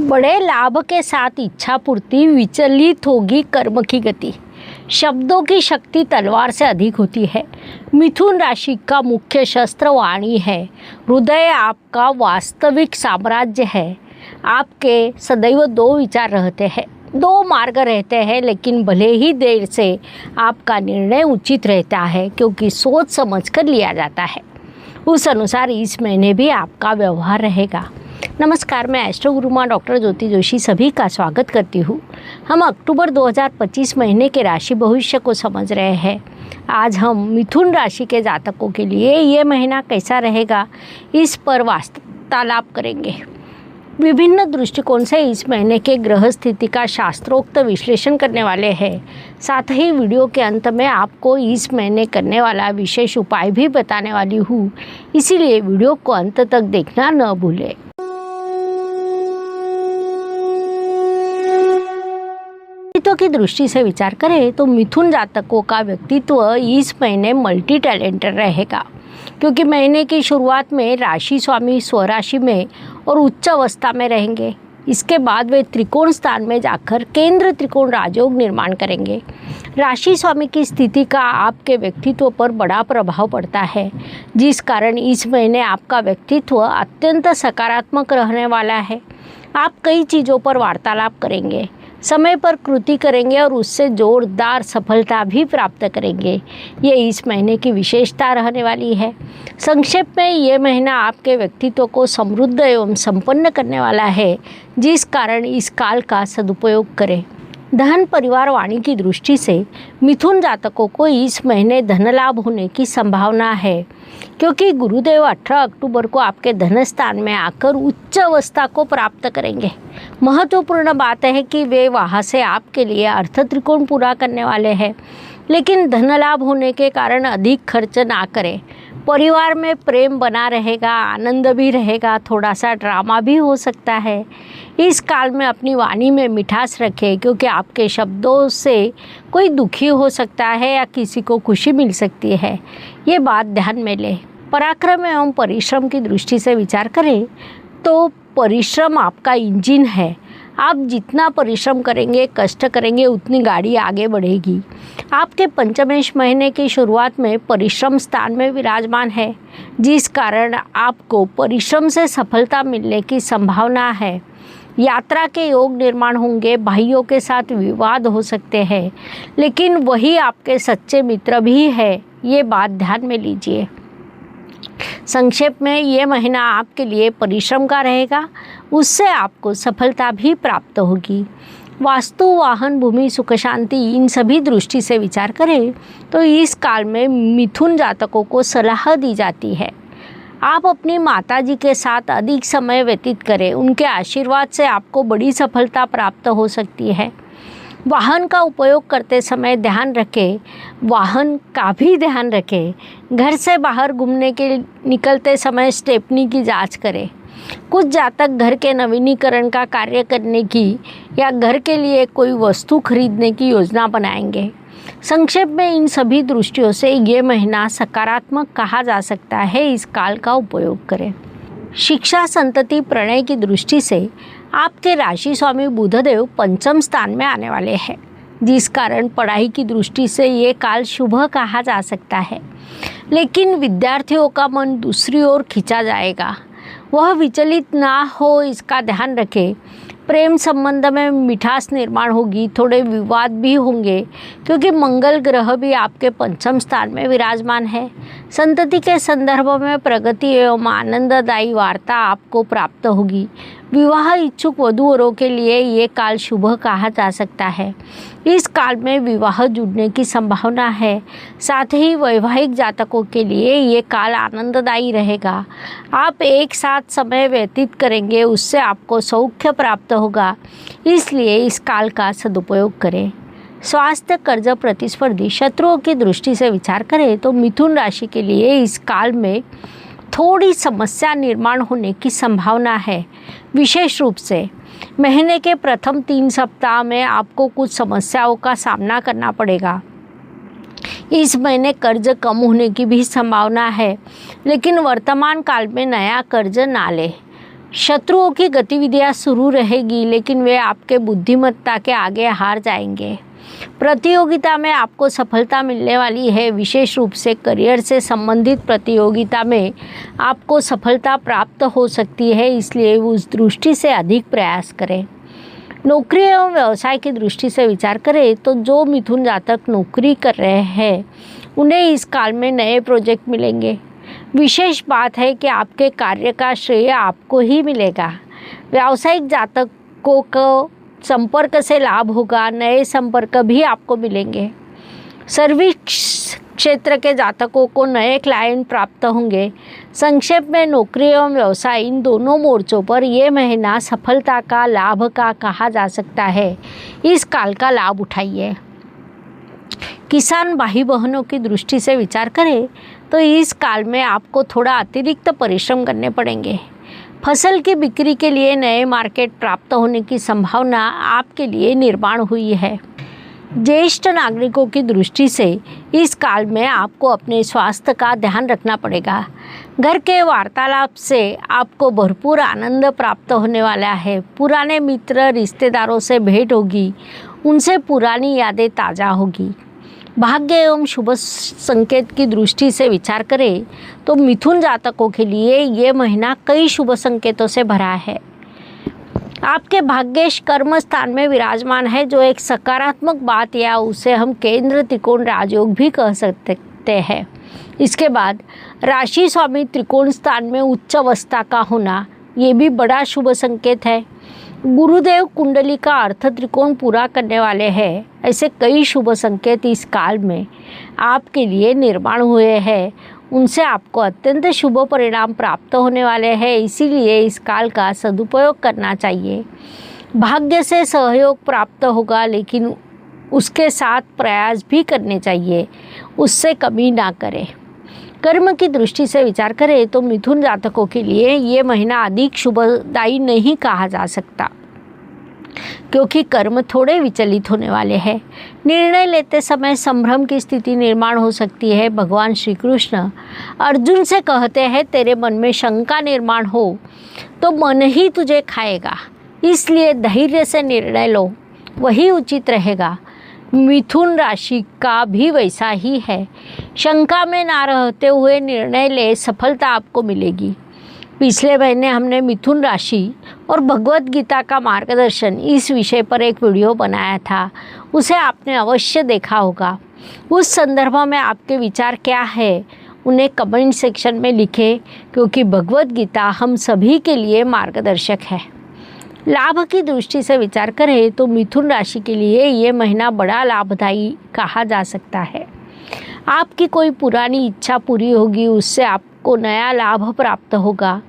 बड़े लाभ के साथ इच्छा पूर्ति, विचलित होगी कर्म की गति। शब्दों की शक्ति तलवार से अधिक होती है। मिथुन राशि का मुख्य शस्त्र वाणी है। हृदय आपका वास्तविक साम्राज्य है। आपके सदैव दो विचार रहते हैं, दो मार्ग रहते हैं, लेकिन भले ही देर से आपका निर्णय उचित रहता है, क्योंकि सोच समझ कर लिया जाता है। उस अनुसार इस महीने भी आपका व्यवहार रहेगा। नमस्कार, मैं एस्ट्रो गुरु माँ डॉक्टर ज्योति जोशी सभी का स्वागत करती हूँ। हम अक्टूबर 2025 महीने के राशि भविष्य को समझ रहे हैं। आज हम मिथुन राशि के जातकों के लिए ये महीना कैसा रहेगा, इस पर वार्तालाप करेंगे। विभिन्न दृष्टिकोण से इस महीने के ग्रह स्थिति का शास्त्रोक्त विश्लेषण करने वाले हैं। साथ ही वीडियो के अंत में आपको इस महीने करने वाला विशेष उपाय भी बताने वाली हूँ, इसीलिए वीडियो को अंत तक देखना न भूलें। की दृष्टि से विचार करें तो मिथुन जातकों का व्यक्तित्व इस महीने मल्टी टैलेंटेड रहेगा, क्योंकि महीने की शुरुआत में राशि स्वामी स्वराशि में और उच्च अवस्था में रहेंगे। इसके बाद वे त्रिकोण स्थान में जाकर केंद्र त्रिकोण राजयोग निर्माण करेंगे। राशि स्वामी की स्थिति का आपके व्यक्तित्व पर बड़ा प्रभाव पड़ता है, जिस कारण इस महीने आपका व्यक्तित्व अत्यंत सकारात्मक रहने वाला है। आप कई चीज़ों पर वार्तालाप करेंगे, समय पर कृति करेंगे और उससे जोरदार सफलता भी प्राप्त करेंगे। ये इस महीने की विशेषता रहने वाली है। संक्षेप में ये महीना आपके व्यक्तित्व को समृद्ध एवं संपन्न करने वाला है, जिस कारण इस काल का सदुपयोग करें। धन परिवार वाणी की दृष्टि से मिथुन जातकों को इस महीने धन लाभ होने की संभावना है, क्योंकि गुरुदेव 18 अक्टूबर को आपके धन स्थान में आकर उच्च अवस्था को प्राप्त करेंगे। महत्वपूर्ण बात है कि वे वहाँ से आपके लिए अर्थ त्रिकोण पूरा करने वाले हैं, लेकिन धन लाभ होने के कारण अधिक खर्च ना करें। परिवार में प्रेम बना रहेगा, आनंद भी रहेगा, थोड़ा सा ड्रामा भी हो सकता है। इस काल में अपनी वाणी में मिठास रखें, क्योंकि आपके शब्दों से कोई दुखी हो सकता है या किसी को खुशी मिल सकती है, ये बात ध्यान में लें। पराक्रम एवं परिश्रम की दृष्टि से विचार करें तो परिश्रम आपका इंजन है। आप जितना परिश्रम करेंगे, कष्ट करेंगे, उतनी गाड़ी आगे बढ़ेगी। आपके पंचमेश महीने की शुरुआत में परिश्रम स्थान में विराजमान है, जिस कारण आपको परिश्रम से सफलता मिलने की संभावना है। यात्रा के योग निर्माण होंगे, भाइयों के साथ विवाद हो सकते हैं, लेकिन वही आपके सच्चे मित्र भी है, ये बात ध्यान में लीजिए। संक्षेप में ये महीना आपके लिए परिश्रम का रहेगा, उससे आपको सफलता भी प्राप्त होगी। वास्तु, वाहन, भूमि, सुख, शांति, इन सभी दृष्टि से विचार करें तो इस काल में मिथुन जातकों को सलाह दी जाती है आप अपनी माताजी के साथ अधिक समय व्यतीत करें। उनके आशीर्वाद से आपको बड़ी सफलता प्राप्त हो सकती है। वाहन का उपयोग करते समय ध्यान रखें, वाहन का भी ध्यान रखें। घर से बाहर घूमने के निकलते समय स्टेपनी की जांच करें। कुछ जातक घर के नवीनीकरण का कार्य करने की या घर के लिए कोई वस्तु खरीदने की योजना बनाएंगे। संक्षेप में इन सभी दृष्टियों से ये महीना सकारात्मक कहा जा सकता है। इस काल का उपयोग करें। शिक्षा, संतति, प्रणय की दृष्टि से आपके राशि स्वामी बुधदेव पंचम स्थान में आने वाले हैं, जिस कारण पढ़ाई की दृष्टि से ये काल शुभ कहा जा सकता है। लेकिन विद्यार्थियों का मन दूसरी ओर खींचा जाएगा, वह विचलित ना हो, इसका ध्यान रखें। प्रेम संबंध में मिठास निर्माण होगी, थोड़े विवाद भी होंगे, क्योंकि मंगल ग्रह भी आपके पंचम स्थान में विराजमान है। संतति के संदर्भ में प्रगति एवं आनंददायी वार्ता आपको प्राप्त होगी। विवाह इच्छुक वधूवरों के लिए ये काल शुभ कहा जा सकता है। इस काल में विवाह जुड़ने की संभावना है। साथ ही वैवाहिक जातकों के लिए ये काल आनंददायी रहेगा। आप एक साथ समय व्यतीत करेंगे, उससे आपको सौख्य प्राप्त होगा, इसलिए इस काल का सदुपयोग करें। स्वास्थ्य, कर्ज, प्रतिस्पर्धी, शत्रुओं की दृष्टि से विचार करें तो मिथुन राशि के लिए इस काल में थोड़ी समस्या निर्माण होने की संभावना है। विशेष रूप से महीने के प्रथम 3 सप्ताह में आपको कुछ समस्याओं का सामना करना पड़ेगा। इस महीने कर्ज कम होने की भी संभावना है, लेकिन वर्तमान काल में नया कर्ज ना लें। शत्रुओं की गतिविधियां शुरू रहेगी, लेकिन वे आपके बुद्धिमत्ता के आगे हार जाएंगे। प्रतियोगिता में आपको सफलता मिलने वाली है। विशेष रूप से करियर से संबंधित प्रतियोगिता में आपको सफलता प्राप्त हो सकती है, इसलिए उस दृष्टि से अधिक प्रयास करें। नौकरी एवं व्यवसाय की दृष्टि से विचार करें तो जो मिथुन जातक नौकरी कर रहे हैं उन्हें इस काल में नए प्रोजेक्ट मिलेंगे। विशेष बात है कि आपके कार्य का श्रेय आपको ही मिलेगा। व्यावसायिक जातकों को संपर्क से लाभ होगा, नए संपर्क भी आपको मिलेंगे। सर्विस क्षेत्र के जातकों को नए क्लाइंट प्राप्त होंगे। संक्षेप में नौकरी एवं व्यवसाय इन दोनों मोर्चों पर यह महीना सफलता का, लाभ का कहा जा सकता है। इस काल का लाभ उठाइए। किसान भाई बहनों की दृष्टि से विचार करें तो इस काल में आपको थोड़ा अतिरिक्त परिश्रम करने पड़ेंगे। फसल की बिक्री के लिए नए मार्केट प्राप्त होने की संभावना आपके लिए निर्माण हुई है। ज्येष्ठ नागरिकों की दृष्टि से इस काल में आपको अपने स्वास्थ्य का ध्यान रखना पड़ेगा। घर के वार्तालाप से आपको भरपूर आनंद प्राप्त होने वाला है। पुराने मित्र रिश्तेदारों से भेंट होगी, उनसे पुरानी यादें ताज़ा होगी। भाग्य एवं शुभ संकेत की दृष्टि से विचार करें तो मिथुन जातकों के लिए ये महीना कई शुभ संकेतों से भरा है। आपके भाग्येश कर्म स्थान में विराजमान है, जो एक सकारात्मक बात या उसे हम केंद्र त्रिकोण राजयोग भी कह सकते हैं। इसके बाद राशि स्वामी त्रिकोण स्थान में उच्च अवस्था का होना ये भी बड़ा शुभ संकेत है। गुरुदेव कुंडली का अर्थ त्रिकोण पूरा करने वाले हैं। ऐसे कई शुभ संकेत इस काल में आपके लिए निर्माण हुए हैं, उनसे आपको अत्यंत शुभ परिणाम प्राप्त होने वाले हैं। इसीलिए इस काल का सदुपयोग करना चाहिए। भाग्य से सहयोग प्राप्त होगा, लेकिन उसके साथ प्रयास भी करने चाहिए, उससे कमी ना करें। कर्म की दृष्टि से विचार करें तो मिथुन जातकों के लिए ये महीना अधिक शुभदायी नहीं कहा जा सकता, क्योंकि कर्म थोड़े विचलित होने वाले हैं। निर्णय लेते समय संभ्रम की स्थिति निर्माण हो सकती है। भगवान श्री कृष्ण अर्जुन से कहते हैं, तेरे मन में शंका निर्माण हो तो मन ही तुझे खाएगा, इसलिए धैर्य से निर्णय लो, वही उचित रहेगा। मिथुन राशि का भी वैसा ही है। शंका में ना रहते हुए निर्णय ले, सफलता आपको मिलेगी। पिछले महीने हमने मिथुन राशि और भगवत गीता का मार्गदर्शन इस विषय पर एक वीडियो बनाया था, उसे आपने अवश्य देखा होगा। उस संदर्भ में आपके विचार क्या है उन्हें कमेंट सेक्शन में लिखें, क्योंकि भगवत गीता हम सभी के लिए मार्गदर्शक है। लाभ की दृष्टि से विचार करें तो मिथुन राशि के लिए ये महीना बड़ा लाभदायी कहा जा सकता है। आपकी कोई पुरानी इच्छा पूरी होगी, उससे आपको नया लाभ प्राप्त होगा।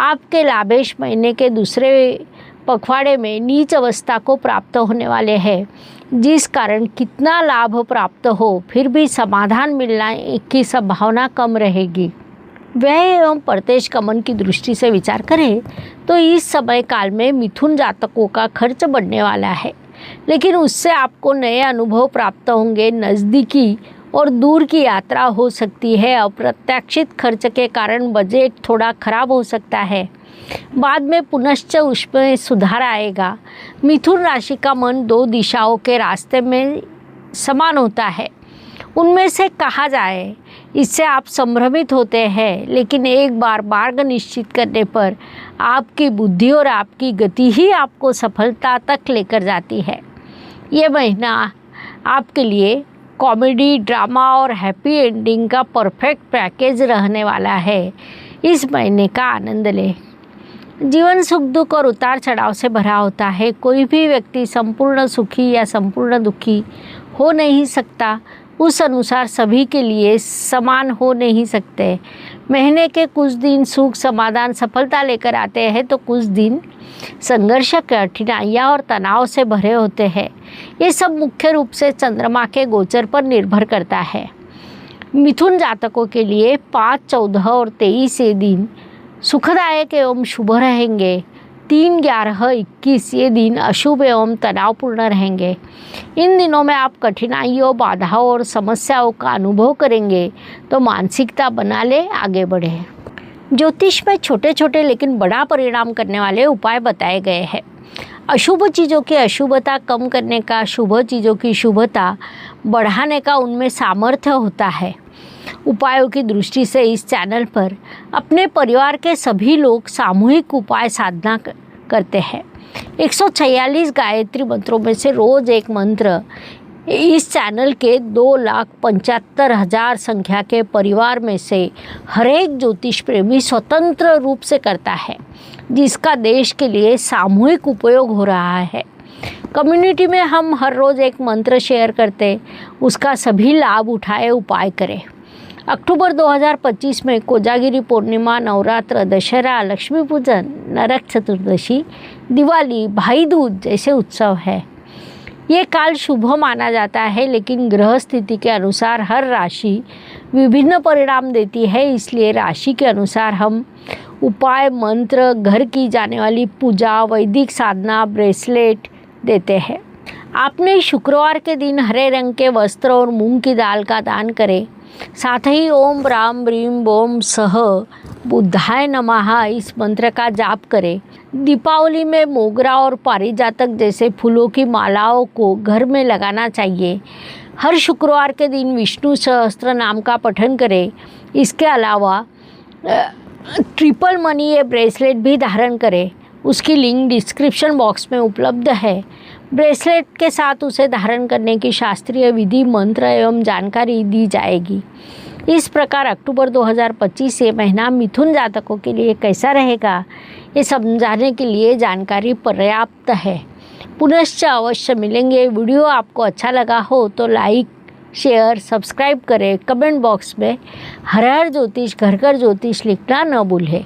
आपके लाभेश महीने के दूसरे पखवाड़े में नीच अवस्था को प्राप्त होने वाले हैं, जिस कारण कितना लाभ प्राप्त हो फिर भी समाधान मिलने की संभावना कम रहेगी। व्यय एवं प्रत्यक्ष गमन की दृष्टि से विचार करें तो इस समय काल में मिथुन जातकों का खर्च बढ़ने वाला है, लेकिन उससे आपको नए अनुभव प्राप्त होंगे। नज़दीकी और दूर की यात्रा हो सकती है। अप्रत्याशित खर्च के कारण बजट थोड़ा खराब हो सकता है, बाद में पुनश्च उसमें सुधार आएगा। मिथुन राशि का मन दो दिशाओं के रास्ते में समान होता है, उनमें से कहा जाए इससे आप संभ्रमित होते हैं, लेकिन एक बार मार्ग निश्चित करने पर आपकी बुद्धि और आपकी गति ही आपको सफलता तक लेकर जाती है। ये महीना आपके लिए कॉमेडी, ड्रामा और हैप्पी एंडिंग का परफेक्ट पैकेज रहने वाला है। इस महीने का आनंद लें। जीवन सुख दुख और उतार चढ़ाव से भरा होता है। कोई भी व्यक्ति संपूर्ण सुखी या संपूर्ण दुखी हो नहीं सकता, उस अनुसार सभी के लिए समान हो नहीं सकते। महीने के कुछ दिन सुख, समाधान, सफलता लेकर आते हैं तो कुछ दिन संघर्ष, कठिनाइयाँ और तनाव से भरे होते हैं। ये सब मुख्य रूप से चंद्रमा के गोचर पर निर्भर करता है। मिथुन जातकों के लिए 5, 14 और 23 ये दिन सुखदायक एवं शुभ रहेंगे। 3, 11, 21 ये दिन अशुभ एवं तनावपूर्ण रहेंगे। इन दिनों में आप कठिनाइयों, बाधाओं और समस्याओं का अनुभव करेंगे, तो मानसिकता बना ले, आगे बढ़े। ज्योतिष में छोटे छोटे लेकिन बड़ा परिणाम करने वाले उपाय बताए गए हैं। अशुभ चीज़ों की अशुभता कम करने का, शुभ चीज़ों की शुभता बढ़ाने का उनमें सामर्थ्य होता है। उपायों की दृष्टि से इस चैनल पर अपने परिवार के सभी लोग सामूहिक उपाय साधना करते हैं। 146 गायत्री मंत्रों में से रोज़ एक मंत्र इस चैनल के 2,75,000 संख्या के परिवार में से हर एक ज्योतिष प्रेमी स्वतंत्र रूप से करता है, जिसका देश के लिए सामूहिक उपयोग हो रहा है। कम्युनिटी में हम हर रोज़ एक मंत्र शेयर करते, उसका सभी लाभ उठाए, उपाय करें। अक्टूबर 2025 में कोजागिरी पूर्णिमा, नवरात्र, दशहरा, लक्ष्मी पूजन, नरक चतुर्दशी, दिवाली, भाई दूज जैसे उत्सव है। ये काल शुभ माना जाता है, लेकिन ग्रह स्थिति के अनुसार हर राशि विभिन्न परिणाम देती है। इसलिए राशि के अनुसार हम उपाय, मंत्र, घर की जाने वाली पूजा, वैदिक साधना, ब्रेसलेट देते हैं। आपने शुक्रवार के दिन हरे रंग के वस्त्र और मूंग की दाल का दान करें। साथ ही ओम ब्राम ब्रीम बोम सह बुद्धाय नमः इस मंत्र का जाप करें। दीपावली में मोगरा और पारिजातक जैसे फूलों की मालाओं को घर में लगाना चाहिए। हर शुक्रवार के दिन विष्णु सहस्त्र नाम का पठन करें। इसके अलावा ट्रिपल मनी ये ब्रेसलेट भी धारण करें। उसकी लिंक डिस्क्रिप्शन बॉक्स में उपलब्ध है। ब्रेसलेट के साथ उसे धारण करने की शास्त्रीय विधि, मंत्र एवं जानकारी दी जाएगी। इस प्रकार अक्टूबर 2025 ये महीना मिथुन जातकों के लिए कैसा रहेगा, ये समझाने के लिए जानकारी पर्याप्त है। पुनश्च अवश्य मिलेंगे। वीडियो आपको अच्छा लगा हो तो लाइक, शेयर, सब्सक्राइब करें। कमेंट बॉक्स में हर हर ज्योतिष, घर घर ज्योतिष लिखना न भूलें।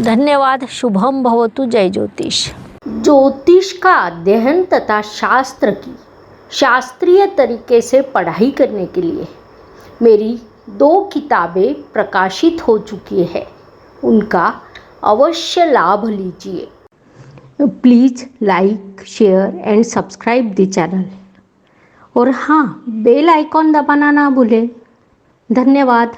धन्यवाद। शुभम भवतु। जय ज्योतिष। ज्योतिष का अध्ययन तथा शास्त्र की शास्त्रीय तरीके से पढ़ाई करने के लिए मेरी 2 किताबें प्रकाशित हो चुकी है, उनका अवश्य लाभ लीजिए। Please like, share and subscribe the channel. और हाँ, बेल आइकॉन दबाना ना भूलें। धन्यवाद।